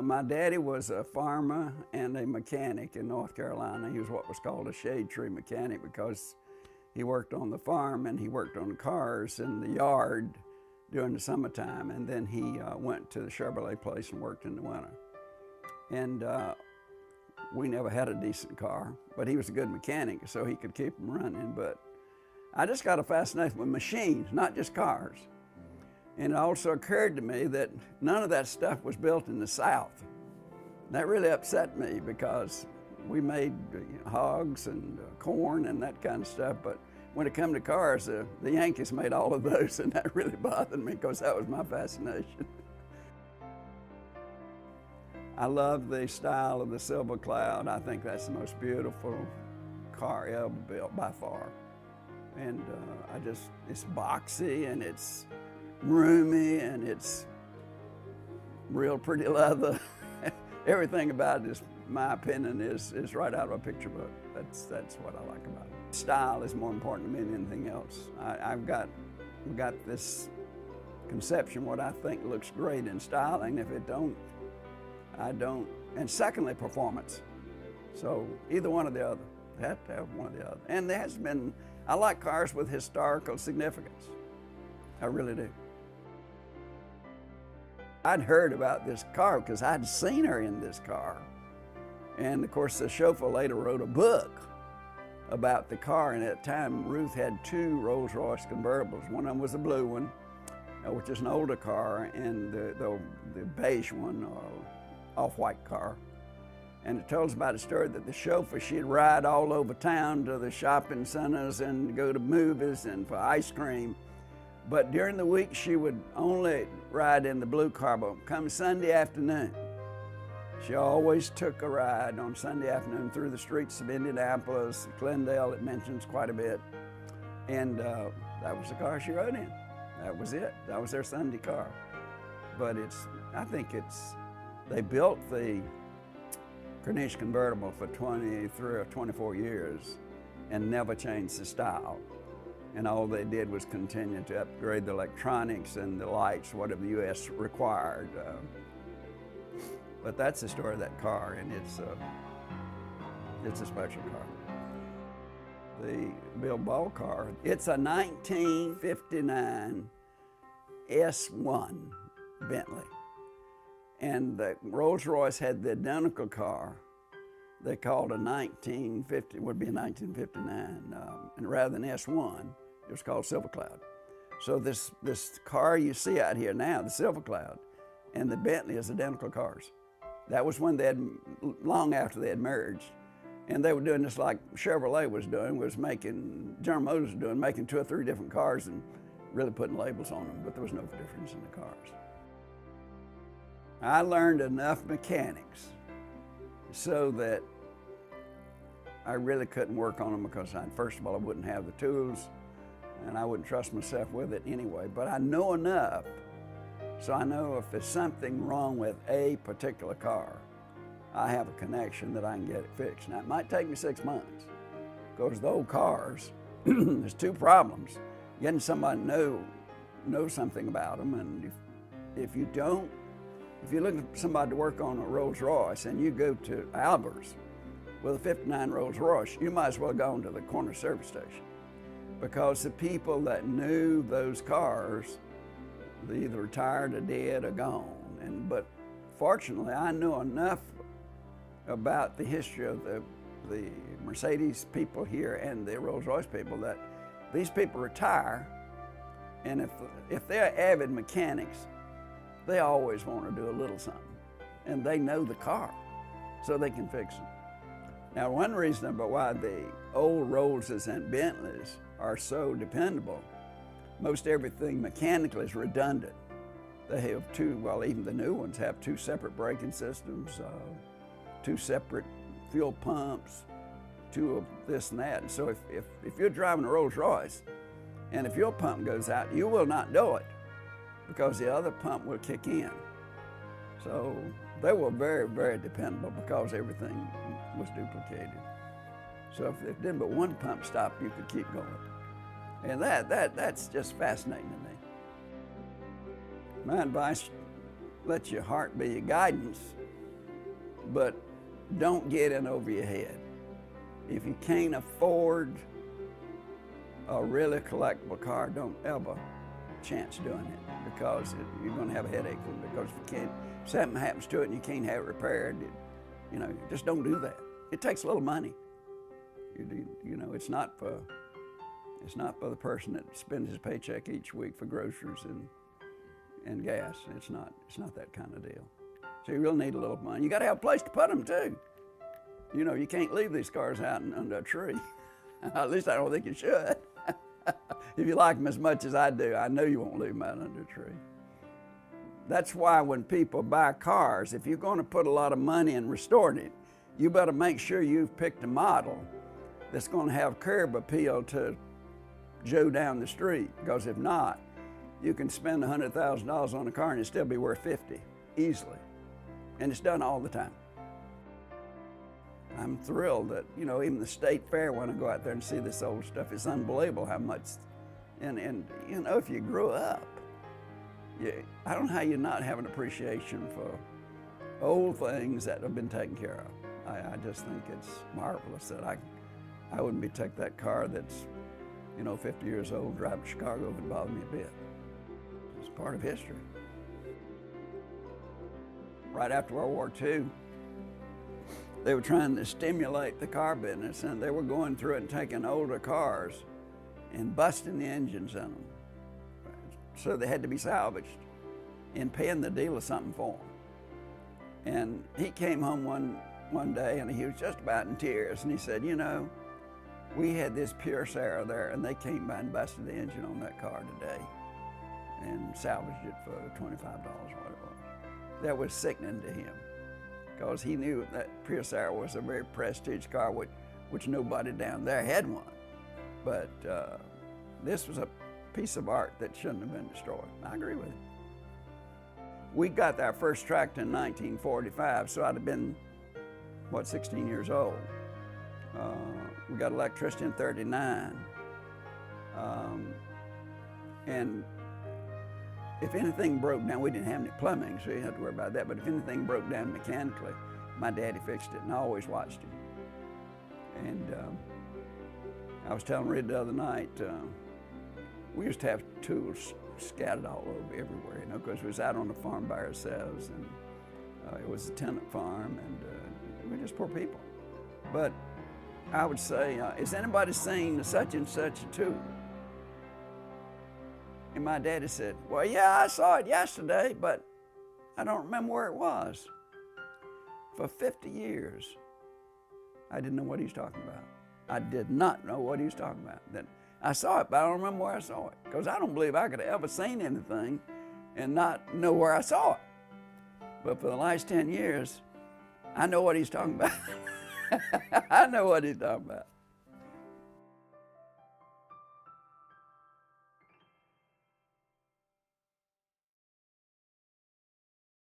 My daddy was a farmer and a mechanic in North Carolina. He was what was called a shade tree mechanic because he worked on the farm and he worked on cars in the yard during the summertime, and then he went to the Chevrolet place and worked in the winter. And we never had a decent car, but he was a good mechanic, so he could keep them running. But I just got a fascination with machines, not just cars. And it also occurred to me that none of that stuff was built in the South. That really upset me because we made hogs and corn and that kind of stuff, but when it came to cars, the Yankees made all of those, and that really bothered me because that was my fascination. I love the style of the Silver Cloud. I think that's the most beautiful car ever built by far. And it's boxy and it's roomy and it's real pretty leather. Everything about it, is, my opinion, is right out of a picture book. That's what I like about it. Style is more important to me than anything else. I've got this conception what I think looks great in styling. If it don't, I don't. And secondly, performance. So either one or the other. They have to have one or the other. And there has been, I like cars with historical significance. I really do. I'd heard about this car because I'd seen her in this car. And of course, the chauffeur later wrote a book about the car. And at the time, Ruth had two Rolls-Royce convertibles. One of them was a blue one, which is an older car, and the beige one, off-white car. And it tells about a story that the chauffeur, she'd ride all over town to the shopping centers and go to movies and for ice cream. But during the week, she would only ride in the blue car, but come Sunday afternoon, she always took a ride on Sunday afternoon through the streets of Indianapolis, Glendale, it mentions quite a bit. And that was the car she rode in. That was it. That was their Sunday car. But they built the Corniche convertible for 23 or 24 years and never changed the style. And all they did was continue to upgrade the electronics and the lights, whatever the U.S. required. But that's the story of that car, and it's a special car. The Bill Ball car, it's a 1959 S1 Bentley. And the Rolls-Royce had the identical car. They called a 1950, would be a 1959, and rather than S1, it was called Silver Cloud. So this car you see out here now, the Silver Cloud, and the Bentley is identical cars. That was when they had, long after they had merged. And they were doing this like Chevrolet was doing, General Motors was doing, making 2 or 3 different cars and really putting labels on them, but there was no difference in the cars. I learned enough mechanics so that I really couldn't work on them because first of all, I wouldn't have the tools and I wouldn't trust myself with it anyway. But I know enough, so I know if there's something wrong with a particular car, I have a connection that I can get it fixed. Now, it might take me 6 months because the old cars, there's 2 problems. Getting somebody to know something about them, and if you don't, if you're looking for somebody to work on a Rolls Royce and you go to Albert's with a 59 Rolls Royce, you might as well go to the corner service station because the people that knew those cars, they either retired or dead or gone. But fortunately, I knew enough about the history of the Mercedes people here and the Rolls Royce people that these people retire, and if they're avid mechanics, they always want to do a little something, and they know the car, so they can fix them. Now, one reason about why the old Rollses and Bentleys are so dependable, most everything mechanically is redundant. They have 2, well, even the new ones have 2 separate braking systems, 2 separate fuel pumps, 2 of this and that. And so if you're driving a Rolls Royce and the fuel pump goes out, you will not know it because the other pump will kick in. So they were very, very dependable because everything was duplicated. So if it didn't but one pump stop, you could keep going. And that's just fascinating to me. My advice, let your heart be your guidance but don't get in over your head. If you can't afford a really collectible car, don't ever chance doing it, because you're going to have a headache from it. Because if something happens to it and you can't have it repaired, just don't do that. It takes a little money. It's not for the person that spends his paycheck each week for groceries and gas. It's not that kind of deal. So you really need a little money. You got to have a place to put them too. You can't leave these cars out under a tree. At least I don't think you should. If you like them as much as I do, I know you won't leave them out under a tree. That's why when people buy cars, if you're going to put a lot of money in restoring it, you better make sure you've picked a model that's going to have curb appeal to Joe down the street. Because if not, you can spend $100,000 on a car and it'll still be worth $50 easily. And it's done all the time. I'm thrilled that, even the state fair, when I go out there and see this old stuff, it's unbelievable how much, and if you grew up, I don't know how you not have an appreciation for old things that have been taken care of. I just think it's marvelous that I wouldn't be taking that car that's, 50 years old, drive to Chicago, wouldn't bother me a bit. It's part of history. Right after World War II, they were trying to stimulate the car business, and they were going through it and taking older cars and busting the engines in them. So they had to be salvaged and paying the dealer something for them. And he came home one day and he was just about in tears, and he said, we had this Pure Sarah there, and they came by and busted the engine on that car today and salvaged it for $25, what it was. That was sickening to him, because he knew that Pure Sarah was a very prestigious car, which nobody down there had one. But this was a piece of art that shouldn't have been destroyed. I agree with him. We got our first tractor in 1945, so I'd have been, 16 years old. We got electricity in 39. And if anything broke down, we didn't have any plumbing, so you didn't have to worry about that, but if anything broke down mechanically, my daddy fixed it, and I always watched him. And I was telling Red the other night, we used to have tools scattered all over everywhere, because we was out on the farm by ourselves, and it was a tenant farm, and we were just poor people. But I would say, is anybody seen such and such a tool? And my daddy said, well, yeah, I saw it yesterday, but I don't remember where it was. For 50 years, I didn't know what he was talking about. I did not know what he was talking about. Then I saw it, but I don't remember where I saw it, because I don't believe I could have ever seen anything and not know where I saw it. But for the last 10 years, I know what he's talking about. I know what he's talking about.